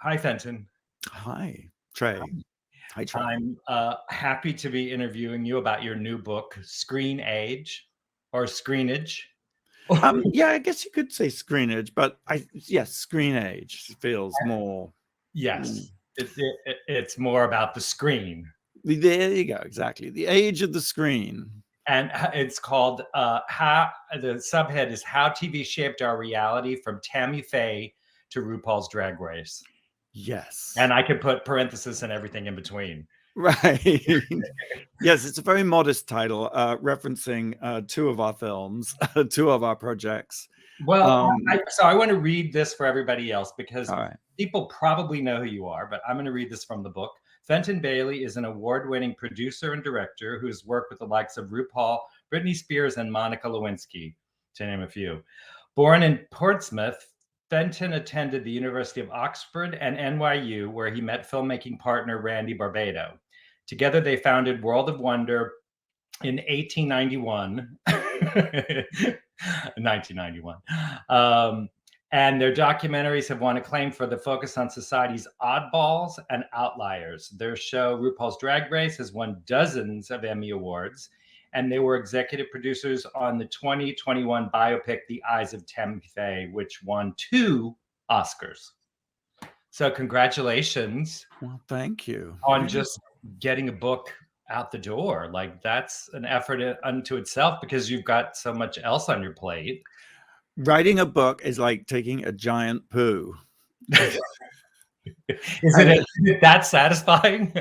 Hi, Fenton. Hi, Trey. Hi, Trey. I'm happy to be interviewing you about your new book, ScreenAge or ScreenAge. Yeah, I guess you could say ScreenAge, but yes, ScreenAge feels more. mm, Yes, it's more about the screen. There you go, exactly. The age of the screen. And it's called how the subhead is How TV Shaped Our Reality from Tammy Faye to RuPaul's Drag Race. Yes. And I could put parentheses and everything in between. Right. Yes, it's a very modest title, referencing two of our films, two of our projects. Well, so I want to read this for everybody else because All right. people probably know who you are, but I'm going to read this from the book. Fenton Bailey is an award-winning producer and director who has worked with the likes of RuPaul, Britney Spears, and Monica Lewinsky, to name a few. Born in Portsmouth, Fenton attended the University of Oxford and NYU, where he met filmmaking partner Randy Barbado. Together, they founded World of Wonder in 1891. 1991. And their documentaries have won acclaim for the focus on society's oddballs and outliers. Their show, RuPaul's Drag Race, has won dozens of Emmy Awards, and they were executive producers on the 2021 biopic, The Eyes of Tammy Faye, which won 2 Oscars. So congratulations. Well, thank you. On just getting a book out the door. Like, that's an effort unto itself because you've got so much else on your plate. Writing a book is like taking a giant poo. Is it that satisfying?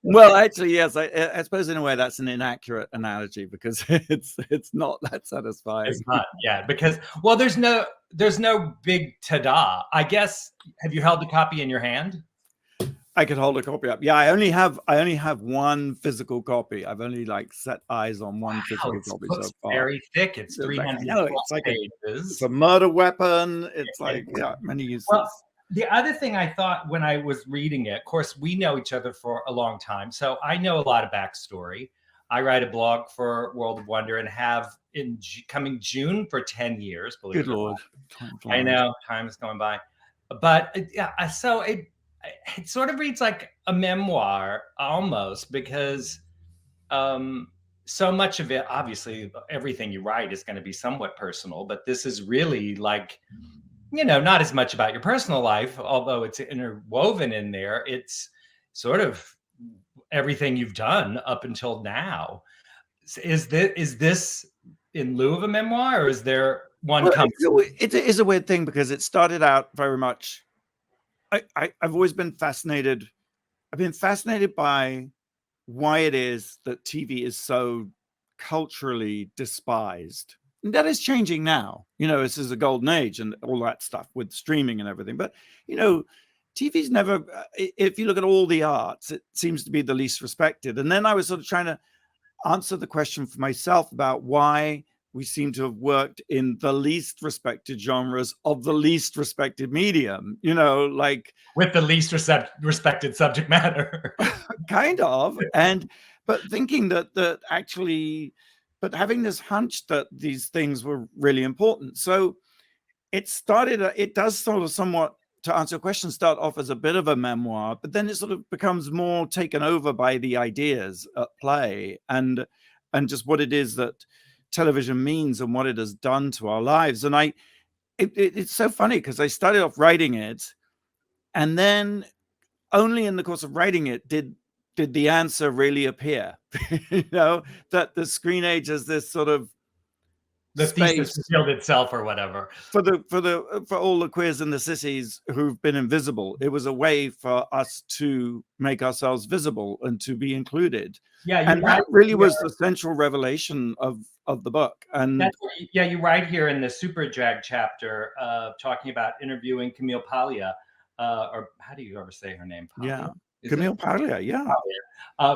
Well, actually, yes. I suppose in a way that's an inaccurate analogy because it's not that satisfying. It's not, yeah, because well, there's no big ta-da. I guess. Have you held the copy in your hand? I could hold a copy up. Yeah, I only have one physical copy. I've only like set eyes on one physical copy so far. Very thick. It's 300 it's like pages. It's a murder weapon. It's like many uses. Well, the other thing I thought when I was reading it, of course, we know each other for a long time, so I know a lot of backstory. I write a blog for World of Wonder and have in coming June for 10 years. Good Lord. I know, time is going by. But yeah, so it sort of reads like a memoir almost because so much of it, obviously, everything you write is going to be somewhat personal, but this is really like, not as much about your personal life, although it's interwoven in there. It's sort of everything you've done up until now. Is this in lieu of a memoir, or is there one coming? It is a weird thing because it started out very much. I've always been fascinated. I've been fascinated by why it is that TV is so culturally despised. And that is changing now. This is a golden age and all that stuff with streaming and everything. But, TV's never, if you look at all the arts, it seems to be the least respected. And then I was sort of trying to answer the question for myself about why we seem to have worked in the least respected genres of the least respected medium, like with the least respected subject matter. Kind of. But thinking that actually, but having this hunch that these things were really important. So it does sort of somewhat, to answer your question, start off as a bit of a memoir, but then it sort of becomes more taken over by the ideas at play and just what it is that television means and what it has done to our lives. And it's so funny because I started off writing it, and then only in the course of writing it did the answer really appear. That the ScreenAge is this sort of the space thesis revealed itself or whatever for all the queers and the sissies who've been invisible. It was a way for us to make ourselves visible and to be included. And that really was the central revelation of the book. And you write here in the Super Drag chapter, talking about interviewing Camille Paglia, or how do you ever say her name? Paglia? Yeah, Camille Paglia. Yeah.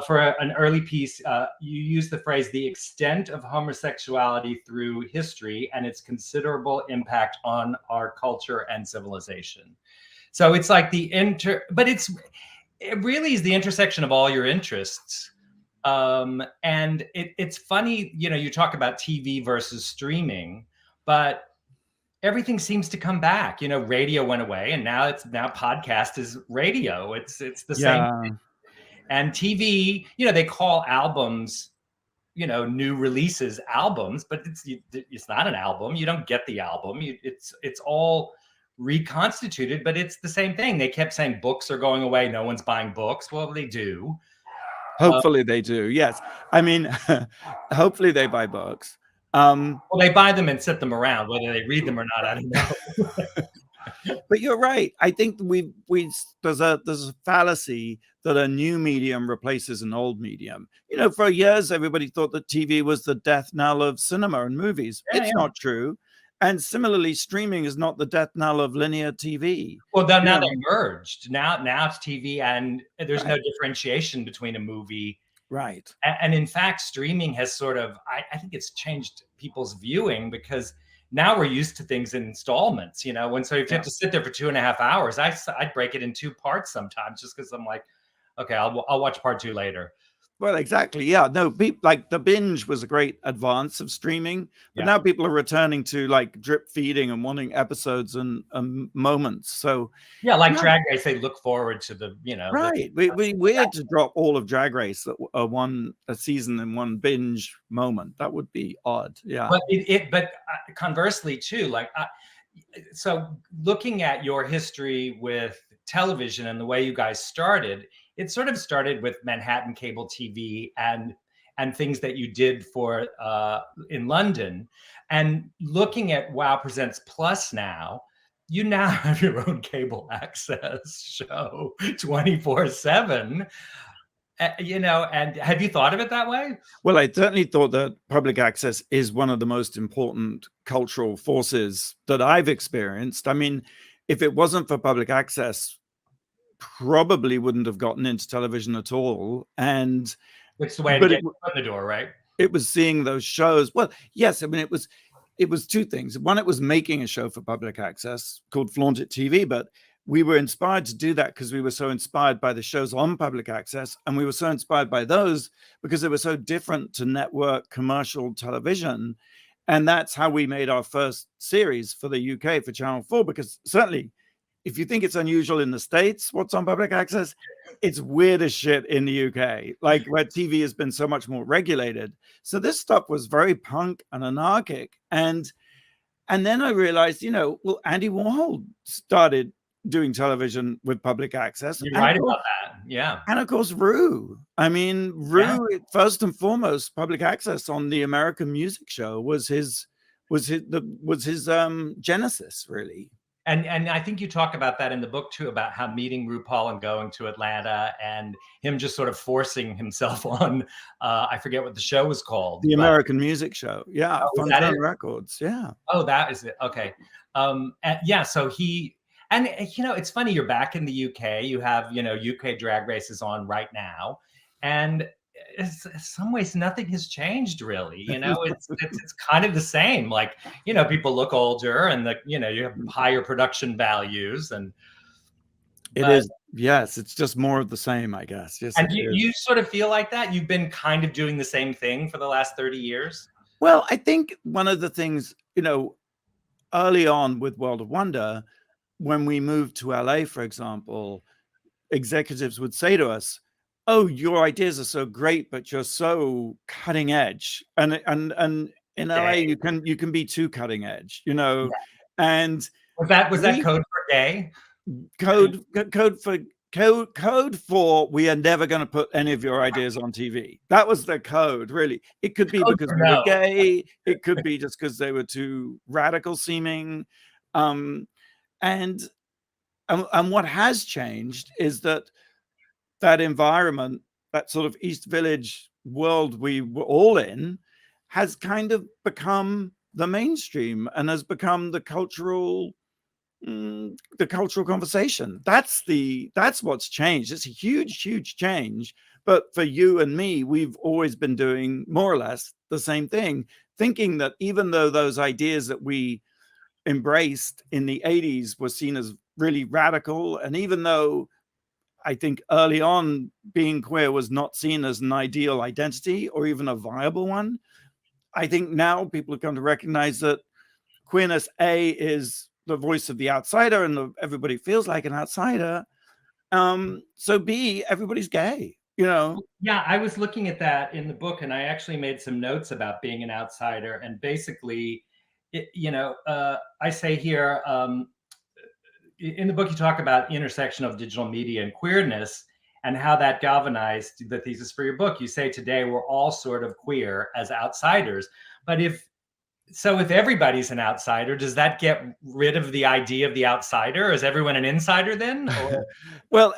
For an early piece, you use the phrase "the extent of homosexuality through history and its considerable impact on our culture and civilization." So it's like but it really is the intersection of all your interests. And it's funny, you talk about TV versus streaming, but everything seems to come back. You know, radio went away, and now podcast is radio. It's the same thing. And TV, you know, they call albums, you know, new releases albums, but it's not an album. You don't get the album. It's all reconstituted, but it's the same thing. They kept saying books are going away. No one's buying books. Well, they do. Hopefully they do. Yes. I mean, hopefully they buy books. Well, they buy them and sit them around. Whether they read them or not, I don't know. But you're right. I think there's a fallacy that a new medium replaces an old medium. You know, for years everybody thought that TV was the death knell of cinema and movies. It's not true. And similarly, streaming is not the death knell of linear TV. Well, now they merged. Now it's TV, and there's no differentiation between a movie. Right. And in fact, streaming has sort of, I think it's changed people's viewing, because now we're used to things in installments, you know, so if you have to sit there for 2.5 hours, I'd break it in 2 parts sometimes, just because I'm like, okay, I'll watch part 2 later. Well, exactly. Yeah. No, like the binge was a great advance of streaming, but now people are returning to like drip feeding and wanting episodes and moments. So yeah, like Drag Race, they look forward to the, you know. Right. We had to drop all of Drag Race a season in one binge moment. That would be odd. Yeah. But conversely too, like, so looking at your history with television and the way you guys started, it sort of started with Manhattan cable TV and things that you did for in London. And looking at Wow Presents Plus now, you now have your own cable access show 24/7. You know, and have you thought of it that way? Well, I certainly thought that public access is one of the most important cultural forces that I've experienced. I mean, if it wasn't for public access, probably wouldn't have gotten into television at all. And it's the way to get in the door, right? It was seeing those shows. Well, yes, I mean, it was 2 things. One, it was making a show for public access called Flaunt It TV, but we were inspired to do that because we were so inspired by the shows on public access, and we were so inspired by those because they were so different to network commercial television. And that's how we made our first series for the UK for Channel 4, because certainly if you think it's unusual in the States, what's on public access, it's weird as shit in the UK, like where TV has been so much more regulated. So this stuff was very punk and anarchic. And then I realized, you know, well, Andy Warhol started doing television with public access. You're right about that. Yeah. And of course, Ru. I mean, Ru, first and foremost, public access on the American Music Show was his genesis, really. And I think you talk about that in the book too, about how meeting RuPaul and going to Atlanta and him just sort of forcing himself on, I forget what the show was called. The American Music Show. Yeah. Fun Records. Yeah. Oh, that is it. Okay. Yeah. So and you know, it's funny, you're back in the UK, you have, you know, UK Drag Races on right now. And in some ways nothing has changed really, you know. It's kind of the same, like, you know, people look older and you know, you have higher production values, and it is, yes, it's just more of the same, I guess. Yes. And you sort of feel like that you've been kind of doing the same thing for the last 30 years? Well, I think one of the things, you know, early on with World of Wonder, when we moved to LA, for example, executives would say to us, "Oh, your ideas are so great, but you're so cutting edge." And in LA, you can be too cutting edge, you know. Yeah. And was that code for gay? Code for we are never going to put any of your ideas on TV. That was the code, really. It could be because we were gay. It could be just because they were too radical seeming. And what has changed is that environment, that sort of East Village world we were all in, has kind of become the mainstream and has become the cultural conversation. That's what's changed. It's a huge change. But for you and me, we've always been doing more or less the same thing, thinking that even though those ideas that we embraced in the 80s were seen as really radical, and even though I think early on being queer was not seen as an ideal identity or even a viable one, I think now people have come to recognize that queerness A is the voice of the outsider, and everybody feels like an outsider. So B, everybody's gay, you know. Yeah, I was looking at that in the book, and I actually made some notes about being an outsider. And basically, I say here, in the book, you talk about intersection of digital media and queerness and how that galvanized the thesis for your book. You say today we're all sort of queer as outsiders. But if everybody's an outsider, does that get rid of the idea of the outsider? Is everyone an insider then? Well,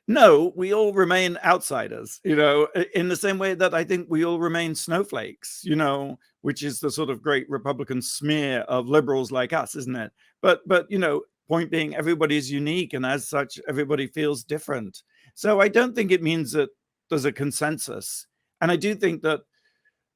no, we all remain outsiders, you know, in the same way that I think we all remain snowflakes, you know, which is the sort of great Republican smear of liberals like us, isn't it? But you know, point being, everybody's unique, and as such, everybody feels different. So I don't think it means that there's a consensus. And I do think that,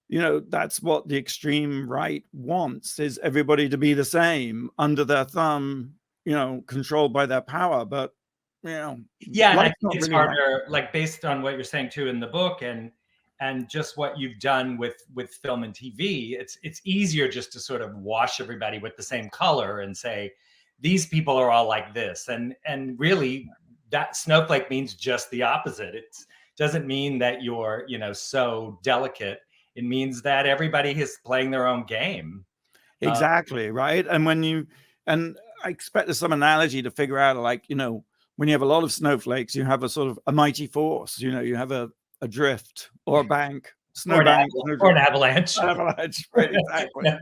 you know, that's what the extreme right wants, is everybody to be the same under their thumb, you know, controlled by their power. But, you know, yeah, and I think it's really harder, like based on what you're saying too in the book, and just what you've done with film and TV, it's easier just to sort of wash everybody with the same color and say, these people are all like this. And really, that snowflake means just the opposite. It doesn't mean that you're, you know, so delicate. It means that everybody is playing their own game. Exactly, right? And I expect there's some analogy to figure out, like, you know, when you have a lot of snowflakes, you have a sort of a mighty force, you know, you have a drift or a bank, snowbank, or an avalanche. Avalanche, right, exactly.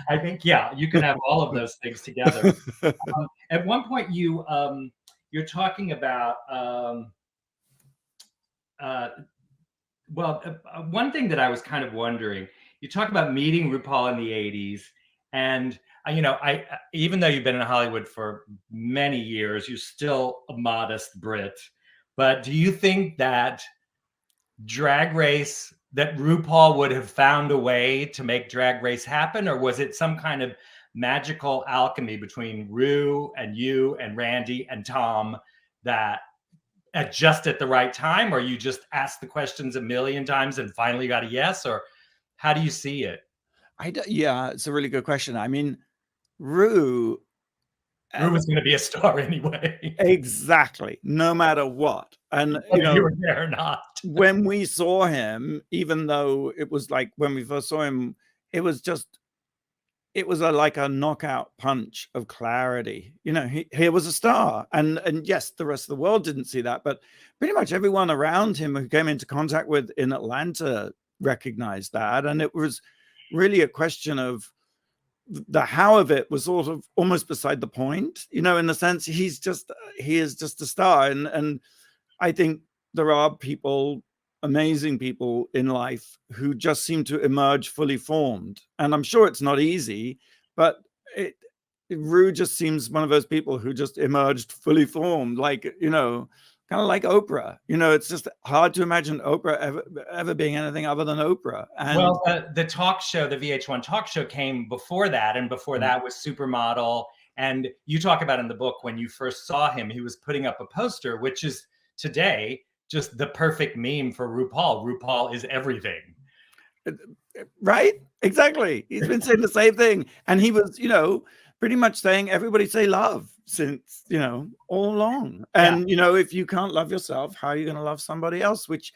I think, yeah, you can have all of those things together. At one point, you're talking about, one thing that I was kind of wondering, you talk about meeting RuPaul in the 80s, and you know, even though you've been in Hollywood for many years, you're still a modest Brit. But do you think that Drag Race, that RuPaul would have found a way to make Drag Race happen, or was it some kind of magical alchemy between Ru and you and Randy and Tom that at the right time, or you just asked the questions a million times and finally got a yes? Or how do you see it? Yeah, it's a really good question. I mean, Ru was going to be a star anyway. Exactly, no matter what. And you know, you were there or not. When we saw him, even though it was like when we first saw him, it was like a knockout punch of clarity. You know, he was a star, and yes, the rest of the world didn't see that, but pretty much everyone around him who came into contact with in Atlanta recognized that. And it was really a question of the how of it was sort of almost beside the point, you know, in the sense he is just a star. And I think there are people, amazing people in life, who just seem to emerge fully formed. And I'm sure it's not easy, but Ru just seems one of those people who just emerged fully formed, like, you know, kind of like Oprah. You know, it's just hard to imagine Oprah ever being anything other than Oprah. And well, the talk show, the VH1 talk show, came before that, and before that was Supermodel. And you talk about in the book, when you first saw him, he was putting up a poster, which is today just the perfect meme for RuPaul. RuPaul is everything. Right? Exactly. He's been saying the same thing. And he was, you know, pretty much saying, everybody say love, since, you know, all along. And, you know, if you can't love yourself, how are you going to love somebody else? Which,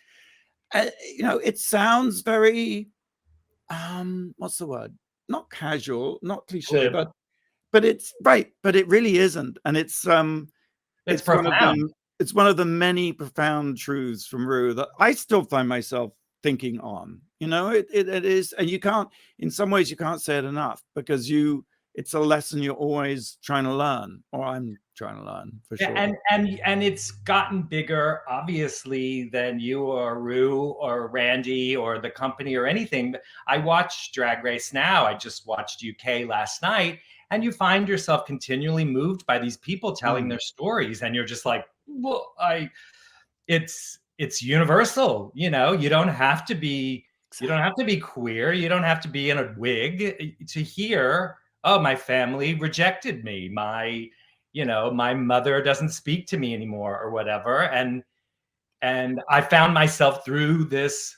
you know, it sounds very, what's the word? Not casual, not cliche, but it's right. But it really isn't. And it's profound. It's one of the many profound truths from Ru that I still find myself thinking on. You know, it is, and you can't, in some ways, you can't say it enough, because it's a lesson you're always trying to learn, or I'm trying to learn, for sure. And it's gotten bigger, obviously, than you or Ru or Randy or the company or anything. I watch Drag Race now. I just watched UK last night, and you find yourself continually moved by these people telling their stories, and you're just like, well, it's universal. You know, you don't have to be queer. You don't have to be in a wig to hear, oh, my family rejected me. My mother doesn't speak to me anymore, or whatever. And I found myself through this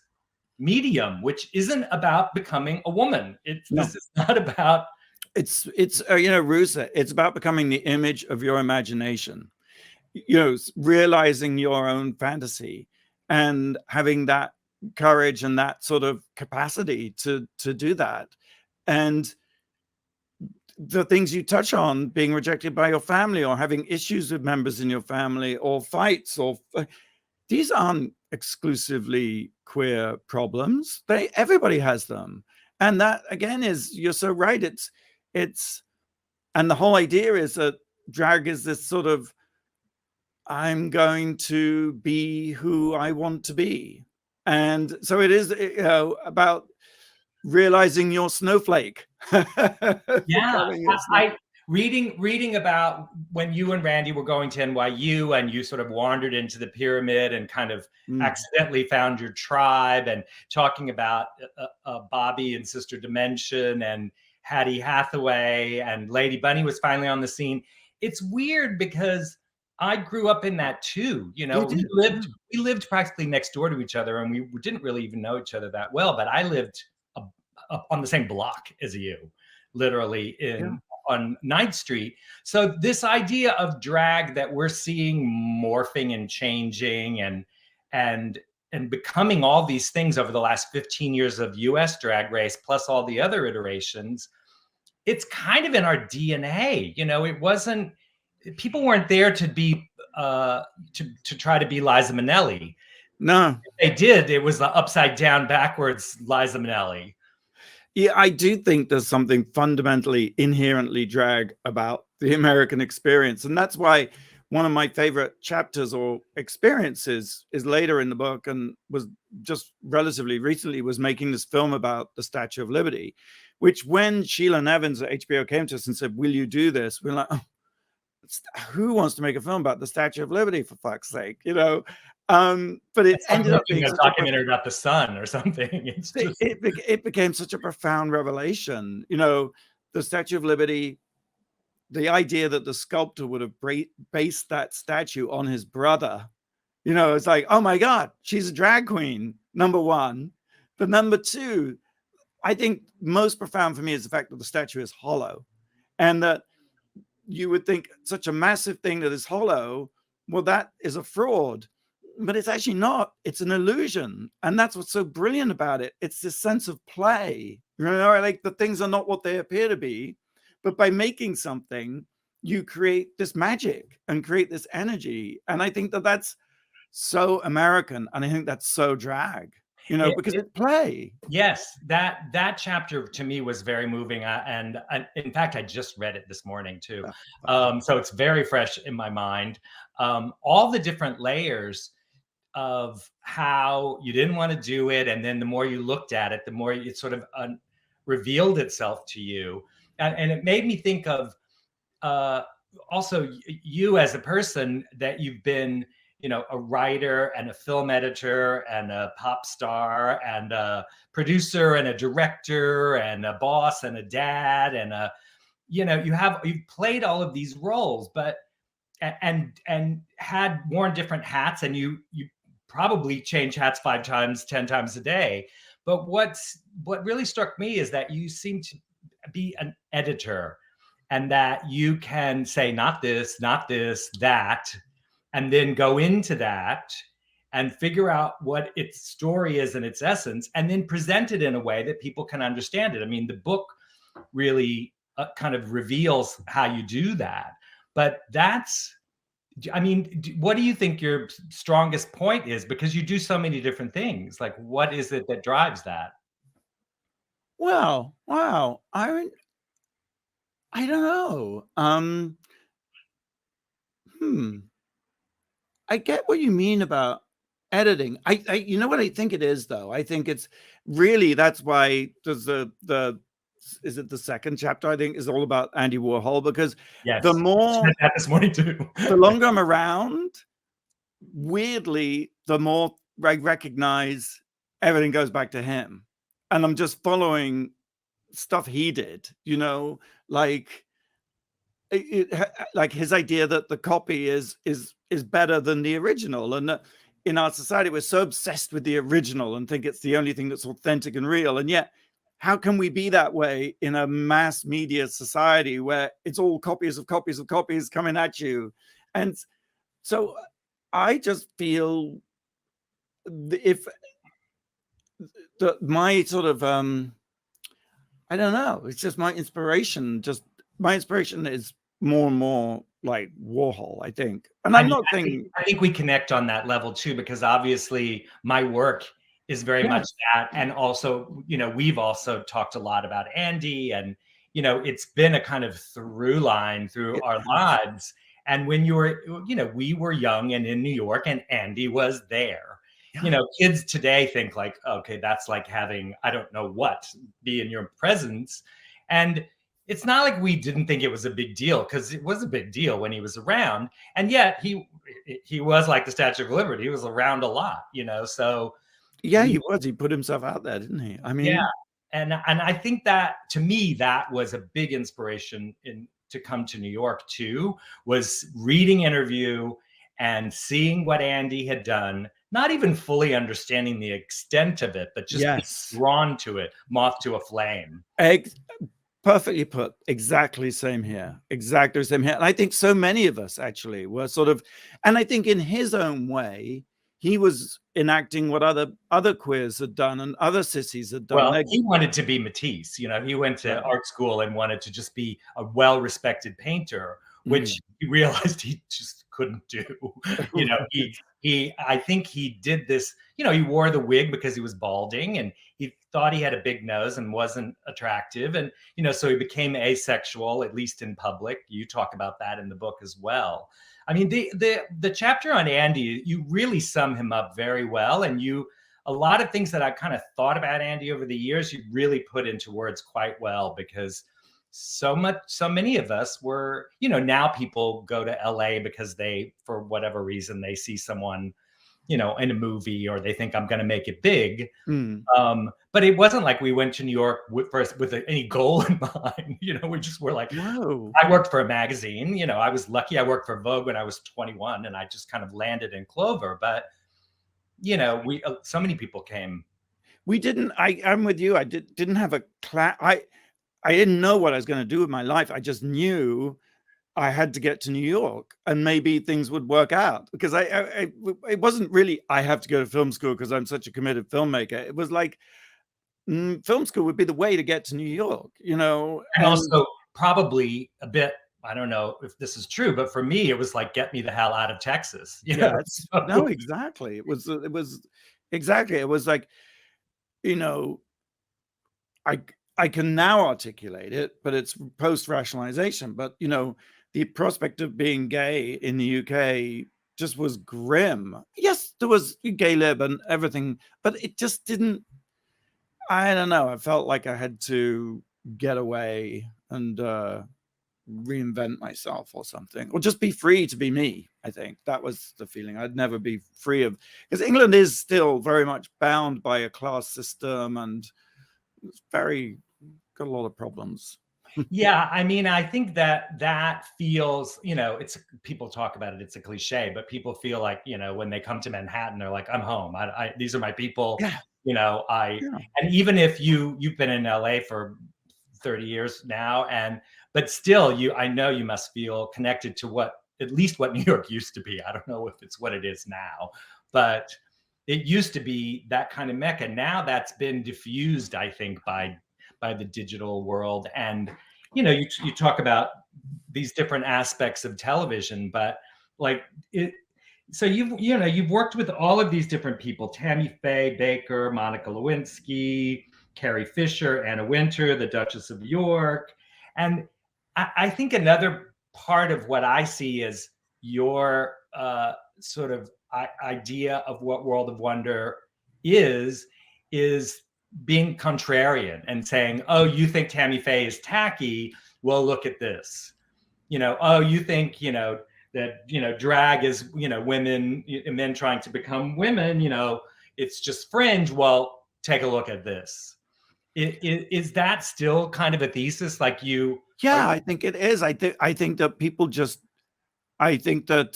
medium, which isn't about becoming a woman. This is not about it's Rusa, it's about becoming the image of your imagination, realizing your own fantasy and having that courage and that sort of capacity to do that. And the things you touch on, being rejected by your family or having issues with members in your family or fights, or these aren't exclusively queer problems. Everybody has them. And that, again, is, you're so right. It's and the whole idea is that drag is this sort of, I'm going to be who I want to be. And so it is, about realizing your snowflake. Yeah, reading about when you and Randy were going to NYU and you sort of wandered into the pyramid and kind of accidentally found your tribe, and talking about Bobby and Sister Dimension and Hattie Hathaway, and Lady Bunny was finally on the scene. It's weird because I grew up in that too. We lived practically next door to each other, and we didn't really even know each other that well, but I lived up on the same block as you, literally on 9th Street. So this idea of drag that we're seeing morphing and changing and becoming all these things over the last 15 years of US Drag Race, plus all the other iterations, it's kind of in our DNA. It wasn't, people weren't there to be to try to be Liza Minnelli. No. If they did, it was the upside down backwards Liza Minnelli. Yeah, I do think there's something fundamentally, inherently drag about the American experience. And that's why one of my favorite chapters or experiences is later in the book, and was just relatively recently, was making this film about the Statue of Liberty, which when Sheila Nevins at HBO came to us and said, will you do this? We're like, oh, who wants to make a film about the Statue of Liberty, for fuck's sake, but it ended up being a documentary about the sun or something. It became such a profound revelation. The Statue of Liberty, the idea that the sculptor would have based that statue on his brother, it's like, oh my God, she's a drag queen, number one. But number two, I think most profound for me is the fact that the statue is hollow, and that you would think such a massive thing that is hollow, well, that is a fraud. But it's actually not. It's an illusion. And that's what's so brilliant about it. It's this sense of play. Like the things are not what they appear to be. But by making something, you create this magic and create this energy. And I think that that's so American. And I think that's so drag, because it's play. Yes, that chapter to me was very moving. And in fact, I just read it this morning too. So it's very fresh in my mind. All the different layers of how you didn't want to do it, and then the more you looked at it, the more it sort of revealed itself to you, and it made me think of also you as a person, that you've been a writer and a film editor and a pop star and a producer and a director and a boss and a dad and you've played all of these roles, but and had worn different hats, and you probably change hats 5 times, 10 times a day. But what really struck me is that you seem to be an editor, and that you can say, not this, that, and then go into that and figure out what its story is and its essence, and then present it in a way that people can understand it. I mean, the book really kind of reveals how you do that. But what do you think your strongest point is? Because you do so many different things. Like, what is it that drives that? Well, wow. I don't know. I get what you mean about editing. You know what I think it is, though? I think it's really, that's why there's is it the second chapter, I think, is all about Andy Warhol, because the more this morning too. The longer I'm around, weirdly, the more I recognize everything goes back to him, and I'm just following stuff he did, like like his idea that the copy is better than the original, and in our society we're so obsessed with the original and think it's the only thing that's authentic and real, and yet how can we be that way in a mass media society where it's all copies of copies of copies coming at you? And so I just feel if my sort of I don't know, it's just my inspiration is more and more like Warhol, I think. And I'm not saying, I think we connect on that level too, because obviously my work is very much that. And also, you know, we've also talked a lot about Andy, and, you know, it's been a kind of through line through our lives. And when you were, you know, we were young and in New York, and Andy was there. You know, kids today think like, okay, that's like having, I don't know what, be in your presence. And it's not like we didn't think it was a big deal, because it was a big deal when he was around. And yet he was like the Statue of Liberty. He was around a lot, you know. So yeah, he was. He put himself out there, didn't he? I mean, yeah. And I think that, to me, that was a big inspiration to come to New York too, was reading Interview and seeing what Andy had done, not even fully understanding the extent of it, but just being drawn to it, moth to a flame. Perfectly put. Exactly same here. Exactly same here. And I think so many of us actually were sort of, and I think in his own way, he was enacting what other queers had done and other sissies had done. Well, he wanted to be Matisse. You know, he went to art school and wanted to just be a well-respected painter, which he realized he just couldn't do. You know, I think he did this, you know, he wore the wig because he was balding, and he thought he had a big nose and wasn't attractive. And, you know, so he became asexual, at least in public. You talk about that in the book as well. I mean, the chapter on Andy, you really sum him up very well. And a lot of things that I kind of thought about Andy over the years, you really put into words quite well, because so many of us were, you know, now people go to LA because they, for whatever reason, they see someone, you know, in a movie, or they think I'm going to make it big. But it wasn't like we went to New York with any goal in mind. You know, we just were like, whoa. I worked for a magazine. You know, I was lucky. I worked for Vogue when I was 21, and I just kind of landed in Clover. But, you know, so many people came. We didn't. I'm with you. I didn't have a class. I didn't know what I was going to do with my life. I just knew I had to get to New York, and maybe things would work out, because it wasn't really, I have to go to film school because I'm such a committed filmmaker. It was like, film school would be the way to get to New York, you know. And also probably a bit, I don't know if this is true, but for me, it was like, get me the hell out of Texas. You know? No, exactly. It was exactly. It was like, you know, I can now articulate it, but it's post-rationalization. But, you know, the prospect of being gay in the UK just was grim. Yes, there was gay lib and everything, but it just didn't, I don't know. I felt like I had to get away and reinvent myself or something, or just be free to be me. I think that was the feeling. I'd never be free of, because England is still very much bound by a class system, and it's got a lot of problems. Yeah, I mean, I think that feels, you know, people talk about it, it's a cliche, but people feel like, you know, when they come to Manhattan, they're like, I'm home. These are my people. You know, and even if you've been in LA for 30 years now, but still, I know you must feel connected to at least what New York used to be. I don't know if it's what it is now, but it used to be that kind of mecca. Now that's been diffused, I think, by the digital world. And, you know, you talk about these different aspects of television, but like so you've worked with all of these different people: Tammy Faye Baker, Monica Lewinsky, Carrie Fisher, Anna Wintour, the Duchess of York. And I think another part of what I see as your sort of idea of what World of Wonder is being contrarian and saying, oh, you think Tammy Faye is tacky? Well, look at this. You know, oh, you think, you know, that, you know, drag is, you know, women and men trying to become women, you know, it's just fringe. Well, take a look at this. Is that still kind of a thesis? Like you? Yeah, I think it is. I think that people just, I think that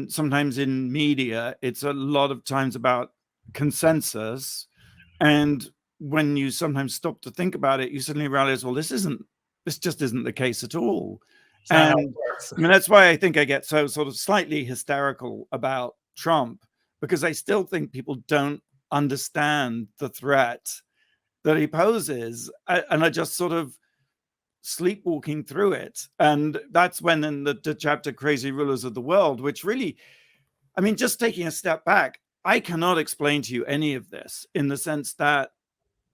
sometimes in media, it's a lot of times about consensus, and when you sometimes stop to think about it, you suddenly realize, well, this just isn't the case at all. And I mean, that's why I think I get so sort of slightly hysterical about Trump, because I still think people don't understand the threat that he poses, and are just sort of sleepwalking through it. And that's when in the chapter Crazy Rulers of the World, which really, I mean, just taking a step back, I cannot explain to you any of this in the sense that,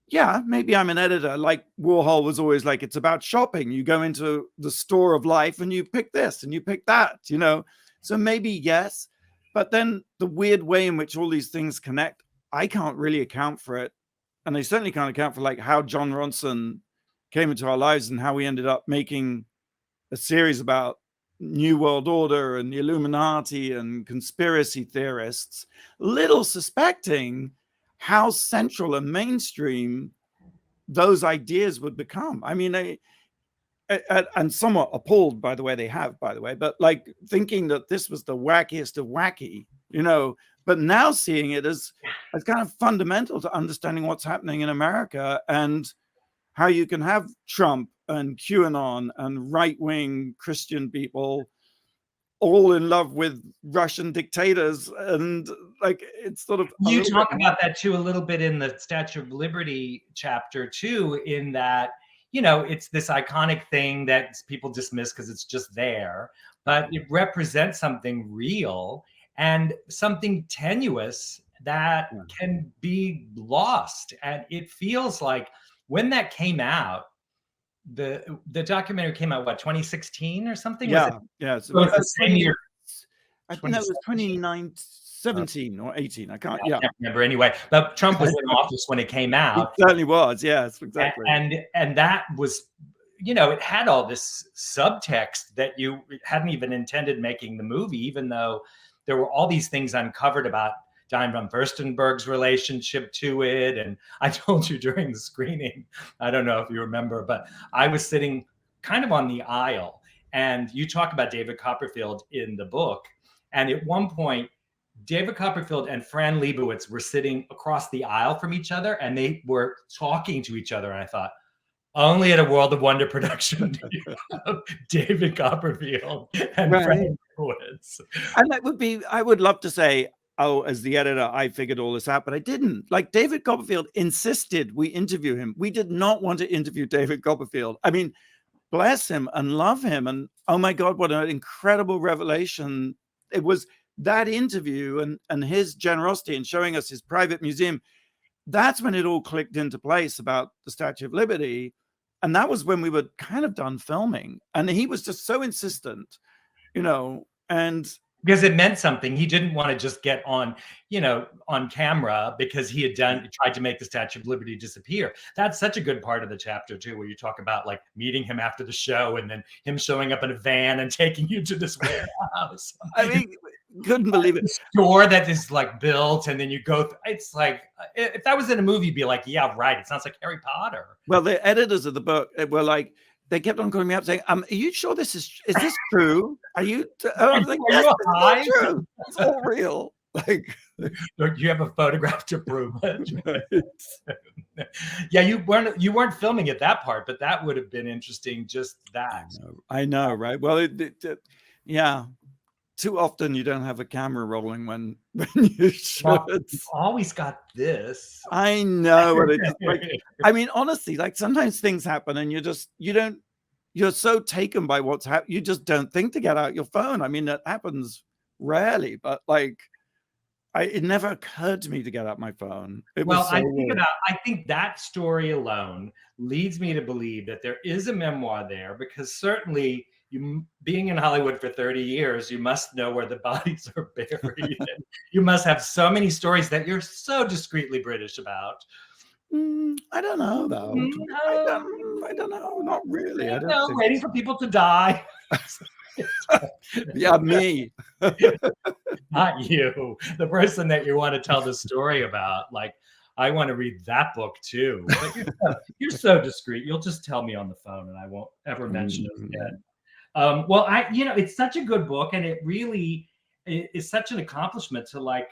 yeah, maybe I'm an editor. Like Warhol was always like, it's about shopping. You go into the store of life and you pick this and you pick that, you know? So maybe yes, but then the weird way in which all these things connect, I can't really account for it. And I certainly can't account for like how John Ronson came into our lives and how we ended up making a series about New World Order and the Illuminati and conspiracy theorists, little suspecting how central and mainstream those ideas would become. I mean, and somewhat appalled by the way they have, by the way, but like thinking that this was the wackiest of wacky, you know, but now seeing it as kind of fundamental to understanding what's happening in America and how you can have Trump and QAnon and right-wing Christian people all in love with Russian dictators. And like, it's sort of, you talk about that too a little bit in the Statue of Liberty chapter too, in that, you know, it's this iconic thing that people dismiss because it's just there, but it represents something real and something tenuous that can be lost. And it feels like when that came out, the documentary came out, what, 2016 or something? Yeah, yeah. So it's the same year. I think that was 2017 or 18. I can't remember anyway. But Trump was in office when it came out. It certainly was, yes, exactly. And that was, you know, it had all this subtext that you hadn't even intended making the movie, even though there were all these things uncovered about Diane von Furstenberg's relationship to it. And I told you during the screening, I don't know if you remember, but I was sitting kind of on the aisle, and you talk about David Copperfield in the book. And at one point, David Copperfield and Fran Lebowitz were sitting across the aisle from each other, and they were talking to each other. And I thought, only at a World of Wonder production do you have David Copperfield and Fran Lebowitz. And that would be, I would love to say, oh, as the editor, I figured all this out, but I didn't. Like, David Copperfield insisted we interview him. We did not want to interview David Copperfield. I mean, bless him and love him. And oh my God, what an incredible revelation. It was that interview and his generosity in showing us his private museum. That's when it all clicked into place about the Statue of Liberty. And that was when we were kind of done filming. And he was just so insistent, you know, and because it meant something. He didn't want to just get on, you know, on camera because he had tried to make the Statue of Liberty disappear. That's such a good part of the chapter too, where you talk about like meeting him after the show and then him showing up in a van and taking you to this warehouse. I mean, couldn't believe it. The store that is like built, and then you go. It's like, if that was in a movie, you'd be like, yeah, right. It sounds like Harry Potter. Well, the editors of the book were like, they kept on calling me up saying, are you sure is this true? Are you? I was like, yes, it's true. It's all real. Like, you have a photograph to prove it. Right? Yeah, you weren't filming at that part, but that would have been interesting. Just that. I know, right? Well, yeah. Too often you don't have a camera rolling when you should. Well, you've always got this. I know. Like, I mean, honestly, like sometimes things happen and you're so taken by what's happening, you just don't think to get out your phone. I mean, that happens rarely, but like, it never occurred to me to get out my phone. I think that story alone leads me to believe that there is a memoir there, because certainly, you being in Hollywood for 30 years, you must know where the bodies are buried. You must have so many stories that you're so discreetly British about. I don't know, though. I don't know. Not really. I don't know. Waiting for people to die. Yeah, me. Not you. The person that you want to tell the story about. Like, I want to read that book too. But you're so discreet. You'll just tell me on the phone, and I won't ever mention it again. Well, it's such a good book, and it really is such an accomplishment to, like,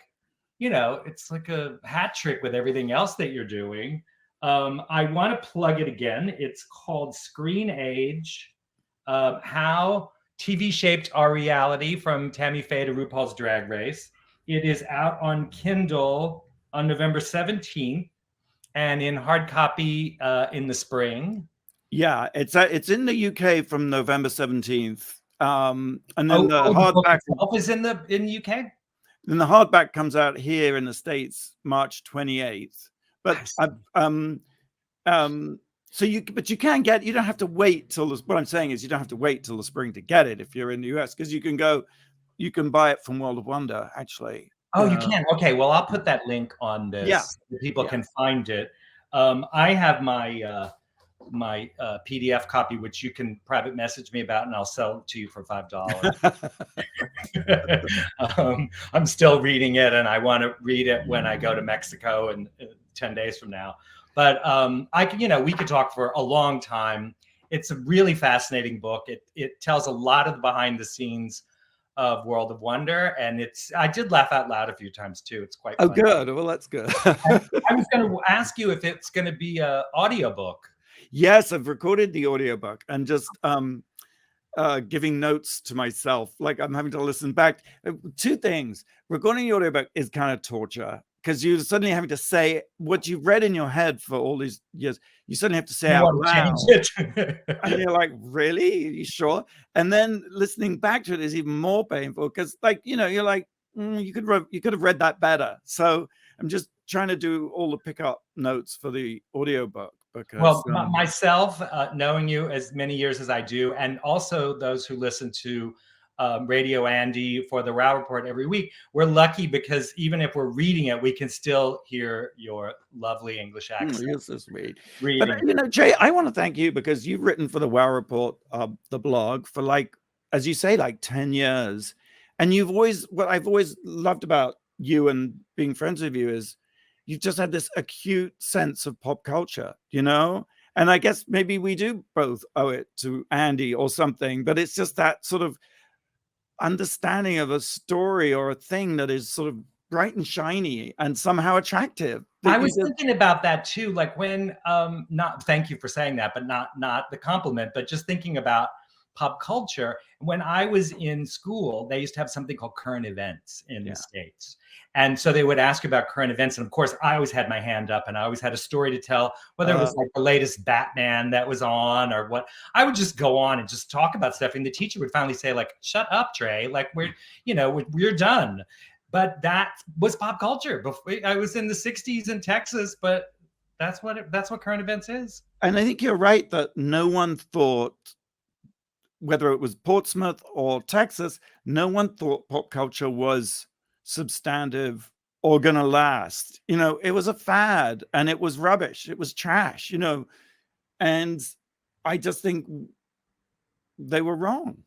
you know, it's like a hat trick with everything else that you're doing. I want to plug it again. It's called ScreenAge, How TV Shaped Our Reality from Tammy Faye to RuPaul's Drag Race. It is out on Kindle on November 17th and in hard copy in the spring. Yeah, it's in the UK from November 17th. And then the hardback itself is in the UK. Then the hardback comes out here in the States March 28th. But so you can get, you don't have to wait till what I'm saying is you don't have to wait till the spring to get it if you're in the US, because you can buy it from World of Wonder actually. Oh, you can. Okay, well, I'll put that link on this so people can find it. I have my my PDF copy, which you can private message me about, and I'll sell it to you for $5. I'm still reading it, and I want to read it when I go to Mexico in 10 days from now. But we could talk for a long time. It's a really fascinating book. It tells a lot of the behind the scenes of World of Wonder, and I did laugh out loud a few times too. It's quite funny. Good. Well, that's good. I was going to ask you if it's going to be an audiobook. Yes, I've recorded the audiobook and just giving notes to myself. Like I'm having to listen back. Two things. Recording the audiobook is kind of torture, because you're suddenly having to say what you've read in your head for all these years. You suddenly have to say out loud. And you're like, really? Are you sure? And then listening back to it is even more painful, because you're like, you could have read that better. So I'm just trying to do all the pickup notes for the audiobook. Because, myself, knowing you as many years as I do, and also those who listen to Radio Andy for the Wow Report every week, we're lucky because even if we're reading it, we can still hear your lovely English accent. You're so sweet. But Jay, I want to thank you because you've written for the Wow Report, the blog, for as you say, 10 years. And what I've always loved about you and being friends with you is you've just had this acute sense of pop culture, and I guess maybe we do both owe it to Andy or something, but it's just that sort of understanding of a story or a thing that is sort of bright and shiny and somehow attractive. I was thinking about that too, when thank you for saying that, but not the compliment, but just thinking about pop culture. When I was in school, they used to have something called current events in the States. And so they would ask about current events. And of course, I always had my hand up and I always had a story to tell, whether it was the latest Batman that was on or what. I would just go on and just talk about stuff. And the teacher would finally say, shut up, Trey. We're done. But that was pop culture. I was in the 60s in Texas, but that's what current events is. And I think you're right that no one thought, whether it was Portsmouth or Texas, no one thought pop culture was substantive or gonna last. It was a fad and it was rubbish. It was trash, and I just think they were wrong.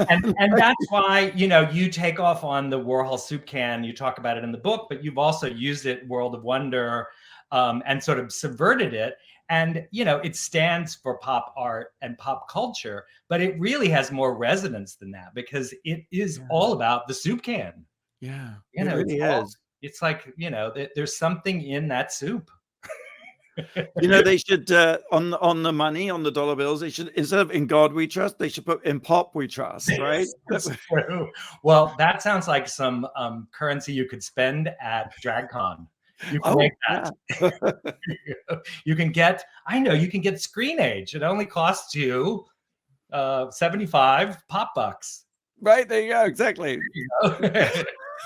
and that's why, you take off on the Warhol soup can. You talk about it in the book, but you've also used it World of Wonder and sort of subverted it. And, it stands for pop art and pop culture, but it really has more resonance than that because it is all about the soup can. Yeah, it really is. It's there's something in that soup. They should, on the money, on the dollar bills, they should, instead of "In God We Trust," they should put "In Pop We Trust," right? That's true. Well, that sounds like some currency you could spend at DragCon. You can make that. Yeah. You can get ScreenAge. It only costs you 75 pop bucks. Right, there you go. Exactly.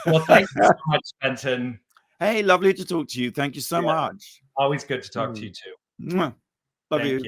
Well, thank you so much, Fenton. Hey, lovely to talk to you. Thank you so much. Always good to talk to you too. Love you.